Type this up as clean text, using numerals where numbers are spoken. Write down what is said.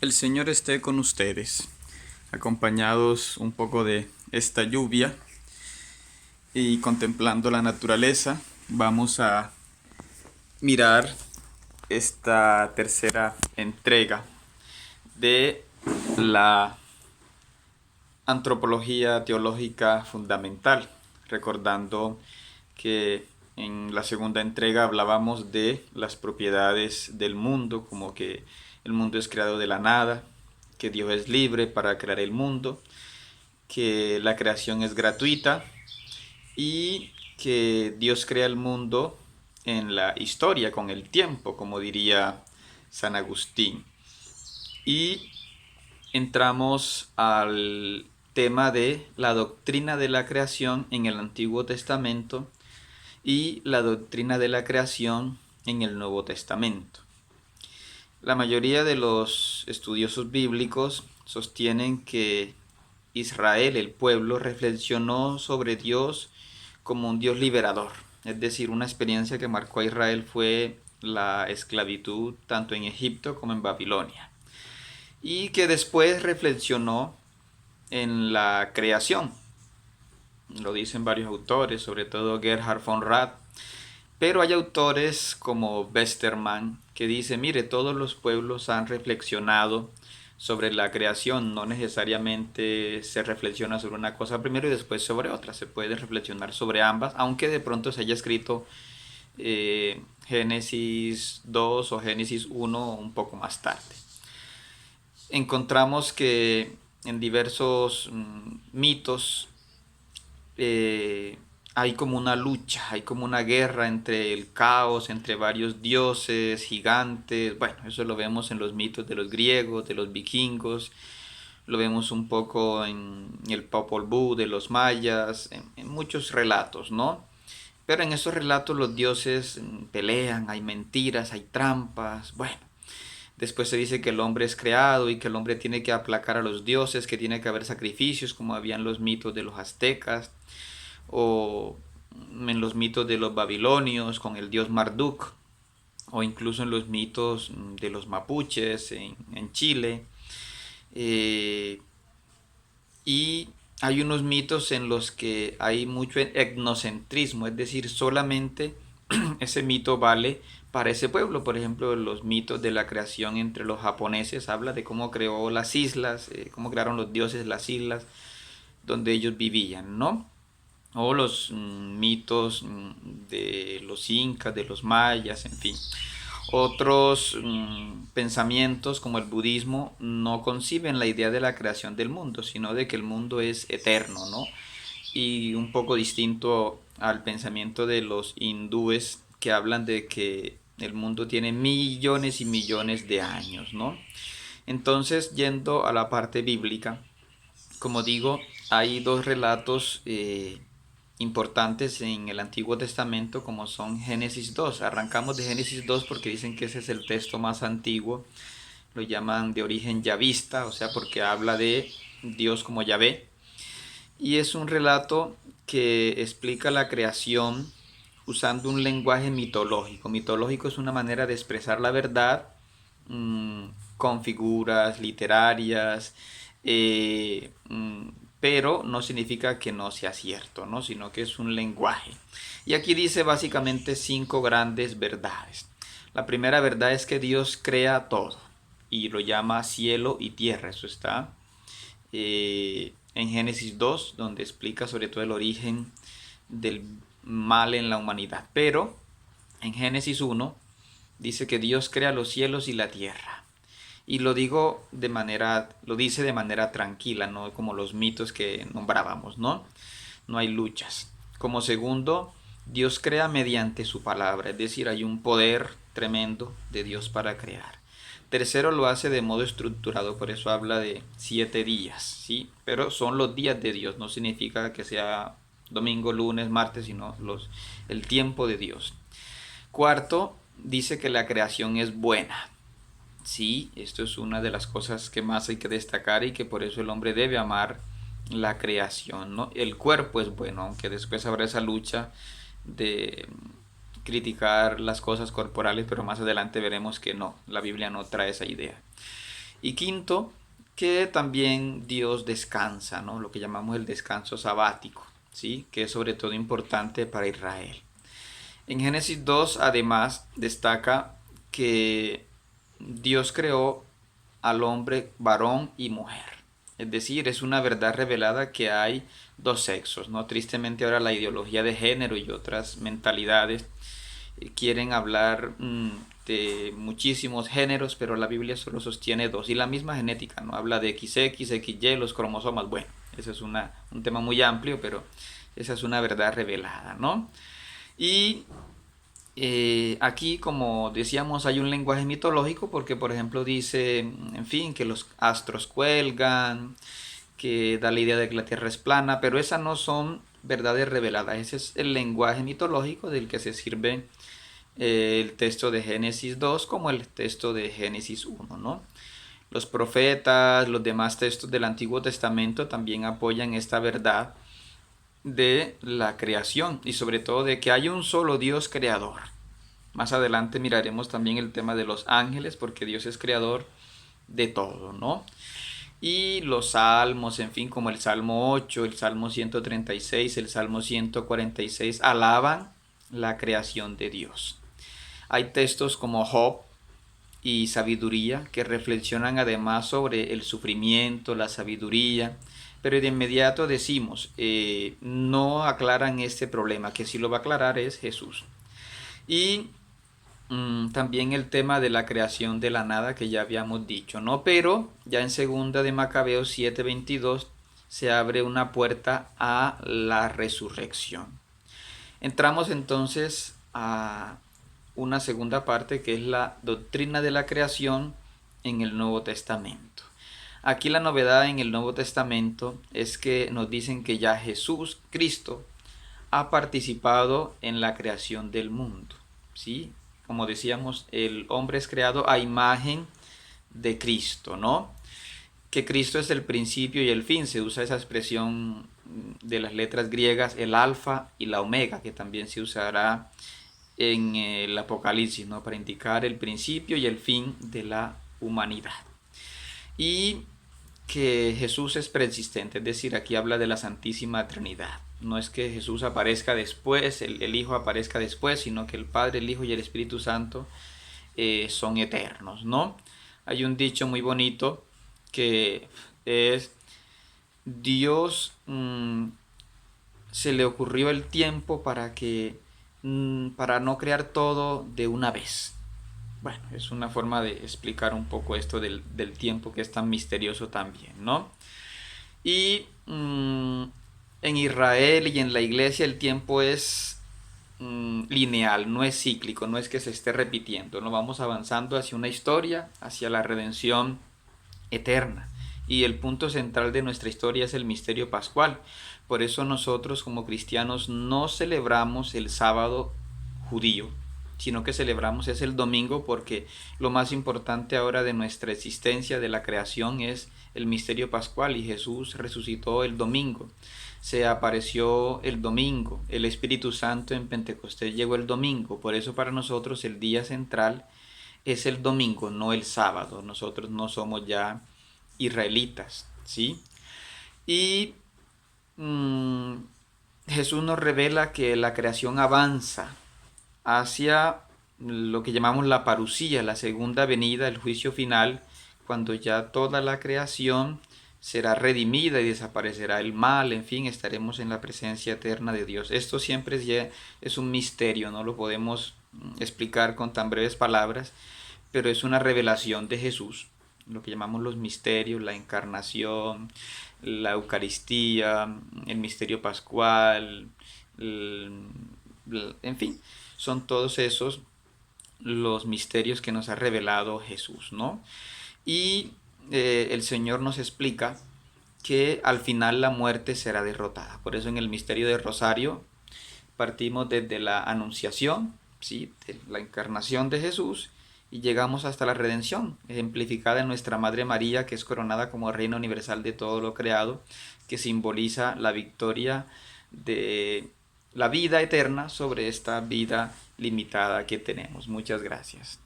El Señor esté con ustedes, acompañados un poco de esta lluvia y contemplando la naturaleza. Vamos a mirar esta tercera entrega de la antropología teológica fundamental, recordando que en la segunda entrega hablábamos de las propiedades del mundo, como que el mundo es creado de la nada, que Dios es libre para crear el mundo, que la creación es gratuita y que Dios crea el mundo en la historia, con el tiempo, como diría San Agustín. Y entramos al tema de la doctrina de la creación en el Antiguo Testamento y la doctrina de la creación en el Nuevo Testamento. La mayoría de los estudiosos bíblicos sostienen que Israel, el pueblo, reflexionó sobre Dios como un Dios liberador. Es decir, una experiencia que marcó a Israel fue la esclavitud tanto en Egipto como en Babilonia. Y que después reflexionó en la creación. Lo dicen varios autores, sobre todo Gerhard von Rad. Pero hay autores como Westermann que dice, mire, todos los pueblos han reflexionado sobre la creación, no necesariamente se reflexiona sobre una cosa primero y después sobre otra, se puede reflexionar sobre ambas, aunque de pronto se haya escrito Génesis 2 o Génesis 1 un poco más tarde. Encontramos que en diversos mitos hay como una lucha, hay como una guerra entre el caos, entre varios dioses, gigantes. Bueno, eso lo vemos en los mitos de los griegos, de los vikingos, lo vemos un poco en el Popol Vuh de los mayas, en muchos relatos, ¿no? Pero en esos relatos los dioses pelean, hay mentiras, hay trampas, bueno. Después se dice que el hombre es creado y que el hombre tiene que aplacar a los dioses, que tiene que haber sacrificios, como habían los mitos de los aztecas o en los mitos de los babilonios con el dios Marduk, o incluso en los mitos de los mapuches en Chile. Eh, y hay unos mitos en los que hay mucho etnocentrismo, es decir, solamente ese mito vale para ese pueblo. Por ejemplo, los mitos de la creación entre los japoneses habla de cómo creó las islas, cómo crearon los dioses las islas donde ellos vivían, ¿no? O los mitos de los incas, de los mayas, en fin. Otros pensamientos como el budismo no conciben la idea de la creación del mundo, sino de que el mundo es eterno, ¿no? Y un poco distinto al pensamiento de los hindúes que hablan de que el mundo tiene millones y millones de años, ¿no? Entonces, yendo a la parte bíblica, como digo, hay dos relatos importantes en el Antiguo Testamento como son Génesis 2. Arrancamos de Génesis 2 porque dicen que ese es el texto más antiguo. Lo llaman de origen yavista, o sea, porque habla de Dios como Yahvé. Y es un relato que explica la creación usando un lenguaje mitológico. Mitológico es una manera de expresar la verdad con figuras literarias, eh, mm, pero no significa que no sea cierto, ¿no? Sino que es un lenguaje. Y aquí dice básicamente cinco grandes verdades. La primera verdad es que Dios crea todo y lo llama cielo y tierra. Eso está en Génesis 2, donde explica sobre todo el origen del mal en la humanidad. Pero en Génesis 1 dice que Dios crea los cielos y la tierra. Y lo dice de manera tranquila, no como los mitos que nombrábamos, ¿no? No hay luchas. Como segundo, Dios crea mediante su palabra, es decir, hay un poder tremendo de Dios para crear. Tercero, lo hace de modo estructurado, por eso habla de 7 días, ¿sí? Pero son los días de Dios, no significa que sea domingo, lunes, martes, sino el tiempo de Dios. Cuarto, dice que la creación es buena. Sí, esto es una de las cosas que más hay que destacar y que por eso el hombre debe amar la creación, ¿no? El cuerpo es bueno, aunque después habrá esa lucha de criticar las cosas corporales, pero más adelante veremos que no, la Biblia no trae esa idea. Y quinto, que también Dios descansa, ¿no? Lo que llamamos el descanso sabático, ¿sí? Que es sobre todo importante para Israel. En Génesis 2, además, destaca que Dios creó al hombre varón y mujer. Es decir, es una verdad revelada que hay dos sexos, ¿no? Tristemente ahora la ideología de género y otras mentalidades quieren hablar de muchísimos géneros, pero la Biblia solo sostiene dos. Y la misma genética, ¿no? Habla de XX, XY, los cromosomas. Bueno, ese es un tema muy amplio, pero esa es una verdad revelada, ¿no? Y aquí, como decíamos, hay un lenguaje mitológico porque, por ejemplo, dice, en fin, que los astros cuelgan, que da la idea de que la Tierra es plana, pero esas no son verdades reveladas. Ese es el lenguaje mitológico del que se sirve el texto de Génesis 2 como el texto de Génesis 1, ¿no? Los profetas, los demás textos del Antiguo Testamento también apoyan esta verdad de la creación y sobre todo de que hay un solo Dios creador. Más adelante miraremos también el tema de los ángeles porque Dios es creador de todo, ¿no? Y los salmos, en fin, como el Salmo 8, el Salmo 136, el Salmo 146, alaban la creación de Dios. Hay textos como Job y Sabiduría que reflexionan además sobre el sufrimiento, la sabiduría, pero de inmediato decimos, no aclaran este problema, que sí lo va a aclarar es Jesús. Y también el tema de la creación de la nada que ya habíamos dicho, ¿no? Pero ya en segunda de Macabeos 7:22 se abre una puerta a la resurrección. Entramos entonces a una segunda parte que es la doctrina de la creación en el Nuevo Testamento. Aquí la novedad en el Nuevo Testamento es que nos dicen que ya Jesús, Cristo, ha participado en la creación del mundo, ¿sí? Como decíamos, el hombre es creado a imagen de Cristo, ¿no? Que Cristo es el principio y el fin. Se usa esa expresión de las letras griegas, el alfa y la omega, que también se usará en el Apocalipsis, ¿no? Para indicar el principio y el fin de la humanidad. Y que Jesús es preexistente, es decir, aquí habla de la Santísima Trinidad. No es que Jesús aparezca después, el Hijo aparezca después, sino que el Padre, el Hijo y el Espíritu Santo son eternos, ¿no? Hay un dicho muy bonito que es Dios se le ocurrió el tiempo para no crear todo de una vez. Bueno, es una forma de explicar un poco esto del tiempo que es tan misterioso también, ¿no? Y en Israel y en la iglesia el tiempo es lineal, no es cíclico, no es que se esté repitiendo, no vamos avanzando hacia una historia, hacia la redención eterna. Y el punto central de nuestra historia es el misterio pascual. Por eso nosotros como cristianos no celebramos el sábado judío, sino que celebramos es el domingo porque lo más importante ahora de nuestra existencia, de la creación, es el misterio pascual y Jesús resucitó el domingo. Se apareció el domingo, el Espíritu Santo en Pentecostés llegó el domingo, por eso para nosotros el día central es el domingo, no el sábado. Nosotros no somos ya israelitas, ¿sí? Y mmm, Jesús nos revela que la creación avanza hacia lo que llamamos la parusía, la segunda venida, el juicio final, cuando ya toda la creación será redimida y desaparecerá el mal, en fin, estaremos en la presencia eterna de Dios. Esto siempre es un misterio, no lo podemos explicar con tan breves palabras, pero es una revelación de Jesús, lo que llamamos los misterios, la encarnación, la Eucaristía, el misterio pascual, en fin, son todos esos los misterios que nos ha revelado Jesús, ¿no? Y el Señor nos explica que al final la muerte será derrotada. Por eso en el misterio del Rosario partimos desde la anunciación, ¿sí? De la encarnación de Jesús y llegamos hasta la redención, ejemplificada en nuestra Madre María, que es coronada como Reina Universal de todo lo creado, que simboliza la victoria de la vida eterna sobre esta vida limitada que tenemos. Muchas gracias.